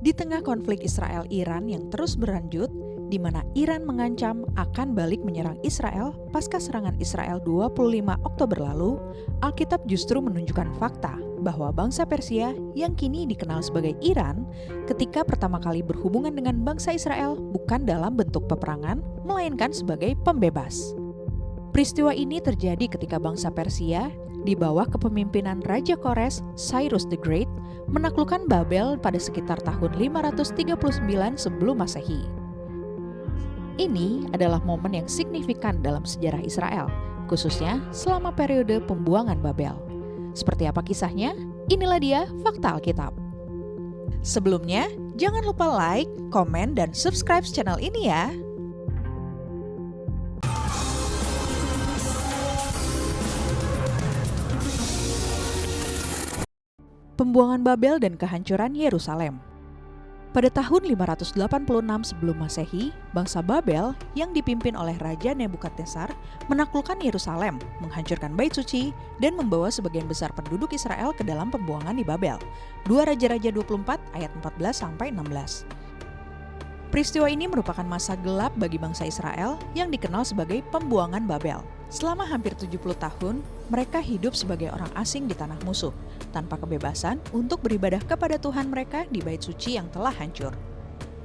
Di tengah konflik Israel-Iran yang terus berlanjut, di mana Iran mengancam akan balik menyerang Israel pasca serangan Israel 25 Oktober lalu, Alkitab justru menunjukkan fakta bahwa bangsa Persia yang kini dikenal sebagai Iran ketika pertama kali berhubungan dengan bangsa Israel bukan dalam bentuk peperangan, melainkan sebagai pembebas. Peristiwa ini terjadi ketika bangsa Persia di bawah kepemimpinan Raja Kores, Cyrus the Great, menaklukkan Babel pada sekitar tahun 539 sebelum Masehi. Ini adalah momen yang signifikan dalam sejarah Israel, khususnya selama periode pembuangan Babel. Seperti apa kisahnya? Inilah dia fakta Alkitab. Sebelumnya, jangan lupa like, komen, dan subscribe channel ini ya. Pembuangan Babel dan kehancuran Yerusalem. Pada tahun 586 sebelum Masehi, bangsa Babel yang dipimpin oleh Raja Nebukadnezar menaklukkan Yerusalem, menghancurkan Bait Suci, dan membawa sebagian besar penduduk Israel ke dalam pembuangan di Babel. 2 Raja-Raja 24 ayat 14-16. Peristiwa ini merupakan masa gelap bagi bangsa Israel yang dikenal sebagai pembuangan Babel. Selama hampir 70 tahun, mereka hidup sebagai orang asing di tanah musuh, tanpa kebebasan untuk beribadah kepada Tuhan mereka di Bait Suci yang telah hancur.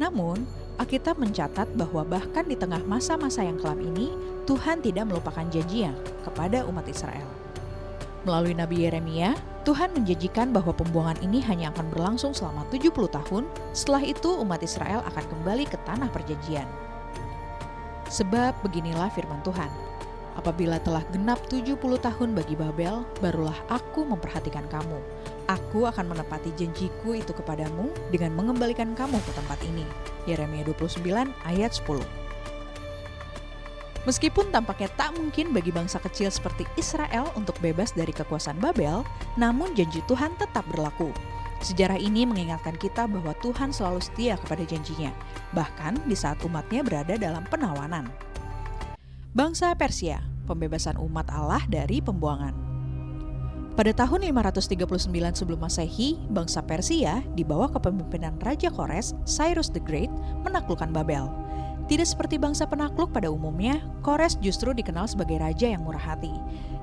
Namun, Alkitab mencatat bahwa bahkan di tengah masa-masa yang kelam ini, Tuhan tidak melupakan janjinya kepada umat Israel. Melalui Nabi Yeremia, Tuhan menjanjikan bahwa pembuangan ini hanya akan berlangsung selama 70 tahun, setelah itu umat Israel akan kembali ke tanah perjanjian. Sebab beginilah firman Tuhan, apabila telah genap 70 tahun bagi Babel, barulah aku memperhatikan kamu. Aku akan menepati janjiku itu kepadamu dengan mengembalikan kamu ke tempat ini. Yeremia 29 ayat 10. Meskipun tampaknya tak mungkin bagi bangsa kecil seperti Israel untuk bebas dari kekuasaan Babel, namun janji Tuhan tetap berlaku. Sejarah ini mengingatkan kita bahwa Tuhan selalu setia kepada janjinya, bahkan di saat umatnya berada dalam penawanan. Bangsa Persia, pembebasan umat Allah dari pembuangan. Pada tahun 539 sebelum Masehi, bangsa Persia di bawah kepemimpinan Raja Kores, Cyrus the Great, menaklukkan Babel. Tidak seperti bangsa penakluk pada umumnya, Kores justru dikenal sebagai raja yang murah hati.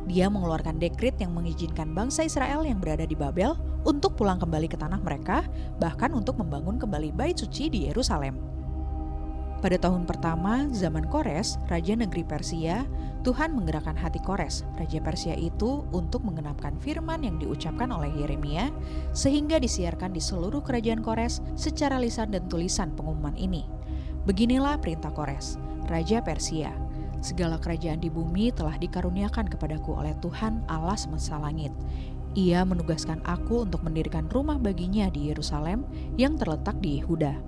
Dia mengeluarkan dekret yang mengizinkan bangsa Israel yang berada di Babel untuk pulang kembali ke tanah mereka, bahkan untuk membangun kembali Bait Suci di Yerusalem. Pada tahun pertama zaman Kores, Raja Negeri Persia, Tuhan menggerakkan hati Kores, Raja Persia itu, untuk menggenapkan firman yang diucapkan oleh Yeremia, sehingga disiarkan di seluruh kerajaan Kores secara lisan dan tulisan pengumuman ini. Beginilah perintah Kores, Raja Persia. Segala kerajaan di bumi telah dikaruniakan kepadaku oleh Tuhan Allah semesta langit. Ia menugaskan aku untuk mendirikan rumah baginya di Yerusalem yang terletak di Yehuda.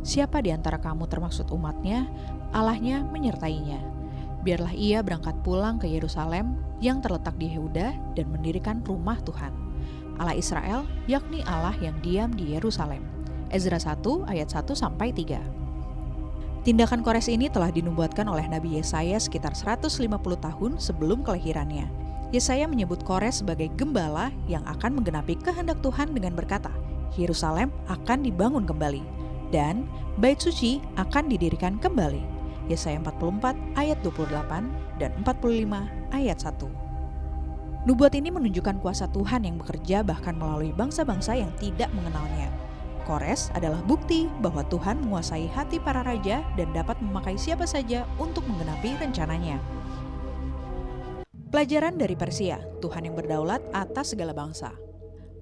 Siapa di antara kamu termaksud umatnya, Allahnya menyertainya. Biarlah ia berangkat pulang ke Yerusalem yang terletak di Yehuda dan mendirikan rumah Tuhan, Allah Israel, yakni Allah yang diam di Yerusalem. Ezra 1 ayat 1-3. Tindakan Kores ini telah dinubuatkan oleh Nabi Yesaya sekitar 150 tahun sebelum kelahirannya. Yesaya menyebut Kores sebagai gembala yang akan menggenapi kehendak Tuhan dengan berkata, Yerusalem akan dibangun kembali, dan Bait Suci akan didirikan kembali. Yesaya 44 ayat 28 dan 45 ayat 1. Nubuat ini menunjukkan kuasa Tuhan yang bekerja bahkan melalui bangsa-bangsa yang tidak mengenalnya. Kores adalah bukti bahwa Tuhan menguasai hati para raja dan dapat memakai siapa saja untuk menggenapi rencananya. Pelajaran dari Persia, Tuhan yang berdaulat atas segala bangsa.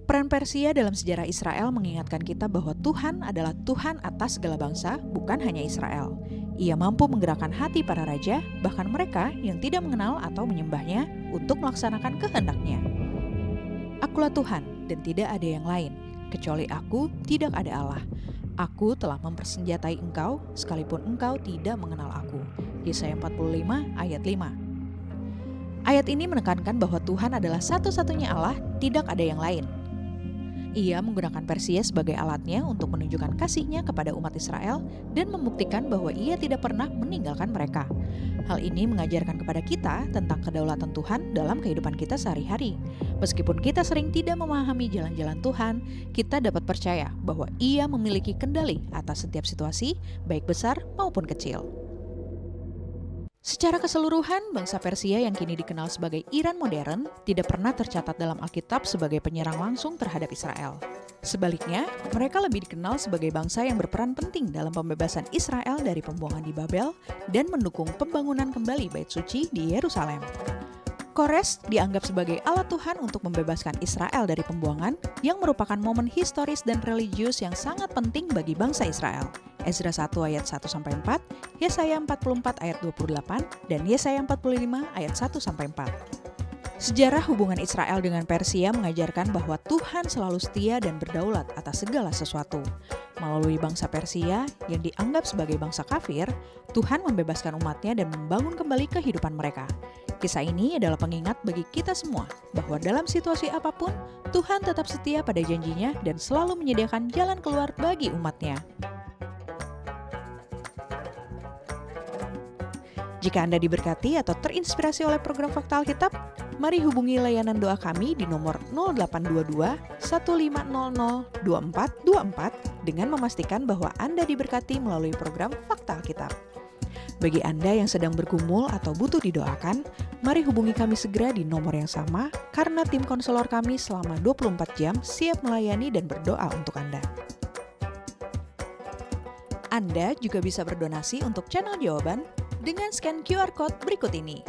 Peran Persia dalam sejarah Israel mengingatkan kita bahwa Tuhan adalah Tuhan atas segala bangsa, bukan hanya Israel. Ia mampu menggerakkan hati para raja, bahkan mereka yang tidak mengenal atau menyembahnya, untuk melaksanakan kehendak-Nya. Akulah Tuhan dan tidak ada yang lain. Kecuali aku, tidak ada Allah. Aku telah mempersenjatai engkau, sekalipun engkau tidak mengenal aku. Yesaya 45 ayat 5. Ayat ini menekankan bahwa Tuhan adalah satu-satunya Allah, tidak ada yang lain. Ia menggunakan Persia sebagai alatnya untuk menunjukkan kasih-Nya kepada umat Israel dan membuktikan bahwa Ia tidak pernah meninggalkan mereka. Hal ini mengajarkan kepada kita tentang kedaulatan Tuhan dalam kehidupan kita sehari-hari. Meskipun kita sering tidak memahami jalan-jalan Tuhan, kita dapat percaya bahwa Ia memiliki kendali atas setiap situasi, baik besar maupun kecil. Secara keseluruhan, bangsa Persia yang kini dikenal sebagai Iran modern tidak pernah tercatat dalam Alkitab sebagai penyerang langsung terhadap Israel. Sebaliknya, mereka lebih dikenal sebagai bangsa yang berperan penting dalam pembebasan Israel dari pembuangan di Babel dan mendukung pembangunan kembali Bait Suci di Yerusalem. Kores dianggap sebagai alat Tuhan untuk membebaskan Israel dari pembuangan yang merupakan momen historis dan religius yang sangat penting bagi bangsa Israel. Ezra 1 ayat 1-4, Yesaya 44 ayat 28, dan Yesaya 45 ayat 1-4. Sejarah hubungan Israel dengan Persia mengajarkan bahwa Tuhan selalu setia dan berdaulat atas segala sesuatu. Melalui bangsa Persia yang dianggap sebagai bangsa kafir, Tuhan membebaskan umatnya dan membangun kembali kehidupan mereka. Kisah ini adalah pengingat bagi kita semua bahwa dalam situasi apapun, Tuhan tetap setia pada janjinya dan selalu menyediakan jalan keluar bagi umatnya. Jika Anda diberkati atau terinspirasi oleh program Fakta Alkitab, mari hubungi layanan doa kami di nomor 0822 1500 2424 dengan memastikan bahwa Anda diberkati melalui program Fakta Alkitab. Bagi Anda yang sedang bergumul atau butuh didoakan, mari hubungi kami segera di nomor yang sama karena tim konselor kami selama 24 jam siap melayani dan berdoa untuk Anda. Anda juga bisa berdonasi untuk channel Jawaban dengan scan QR Code berikut ini.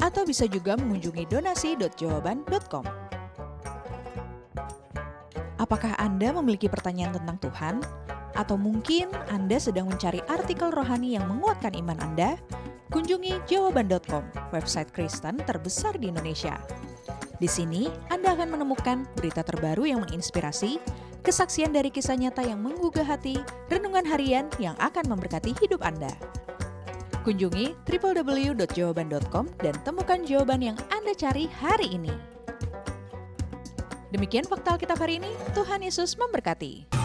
Atau bisa juga mengunjungi donasi.jawaban.com. Apakah Anda memiliki pertanyaan tentang Tuhan? Atau mungkin Anda sedang mencari artikel rohani yang menguatkan iman Anda? Kunjungi jawaban.com, website Kristen terbesar di Indonesia. Di sini, Anda akan menemukan berita terbaru yang menginspirasi, kesaksian dari kisah nyata yang menggugah hati, renungan harian yang akan memberkati hidup Anda. Kunjungi www.jawaban.com dan temukan jawaban yang Anda cari hari ini. Demikian Fakta Alkitab hari ini, Tuhan Yesus memberkati.